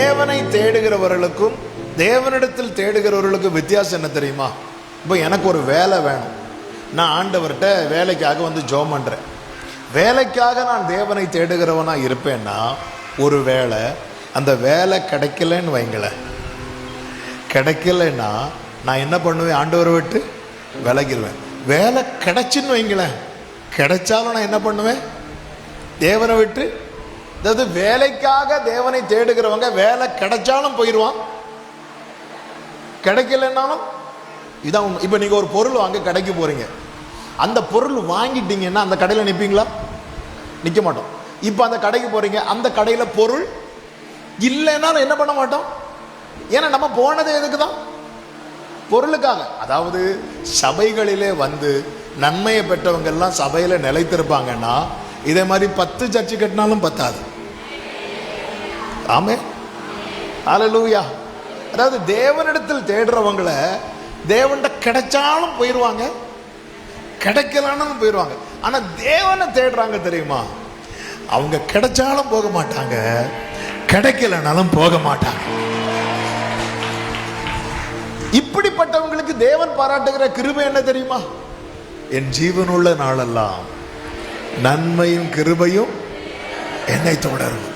தேவனை தேடுகிறவர்களுக்கும் தேவனிடத்தில் தேடுகிறவர்களுக்கும் வித்தியாசம் என்ன தெரியுமா? இப்போ எனக்கு ஒரு வேலை வேணும், நான் ஆண்டவர்கிட்ட வேலைக்காக வந்து ஜெபம் பண்றேன். வேலைக்காக நான் தேவனை தேடுகிறவனா இருப்பேன்னா, ஒரு வேலை அந்த வேலை கிடைக்கலன்னு வைங்களேன், கிடைக்கலன்னா நான் என்ன பண்ணுவேன்? ஆண்டவரை விட்டு விலகிடுவேன். வேலை கிடைச்சுன்னு வைங்களேன், கிடைச்சாலும் நான் என்ன பண்ணுவேன்? தேவனை விட்டு, அதாவது வேலைக்காக தேவனை தேடுகிறவங்க வேலை கிடைச்சாலும் போயிடுவான், கிடைக்கலன்னாலும் இதான். இப்போ நீங்க ஒரு பொருள் வாங்க கடைக்கு போறீங்க, அந்த பொருள் வாங்கிட்டீங்கன்னா அந்த கடையில் நிற்பீங்களா? நிற்க மாட்டோம். இப்போ அந்த கடைக்கு போறீங்க, அந்த கடையில் பொருள் இல்லைன்னாலும் என்ன பண்ண மாட்டோம்? ஏன்னா நம்ம போனது எதுக்கு தான்? பொருளுக்காக. அதாவது சபைகளிலே வந்து நன்மையை பெற்றவங்க எல்லாம் சபையில நிலைத்திருப்பாங்கன்னா, இதே மாதிரி 10 சர்ச்சு கட்டினாலும் பத்தாது. ஆமே, ஹல்லேலூயா. அதாவது தேவனிடத்தில் தேடுறவங்களை தேவன்கிட்ட கிடைச்சாலும் போயிடுவாங்க, கிடைக்கலான்னு போயிடுவாங்க. ஆனா தேவனை தேடுறாங்க தெரியுமா, அவங்க கிடைச்சாலும் போக மாட்டாங்க, கிடைக்கலனாலும் போக மாட்டாங்க. இப்படிப்பட்டவங்களுக்கு தேவன் பாராட்டுகிற கிருபை என்ன தெரியுமா? என் ஜீவனுள்ள நாளெல்லாம் நன்மையும் கிருபையும் என்னை தொடரும்.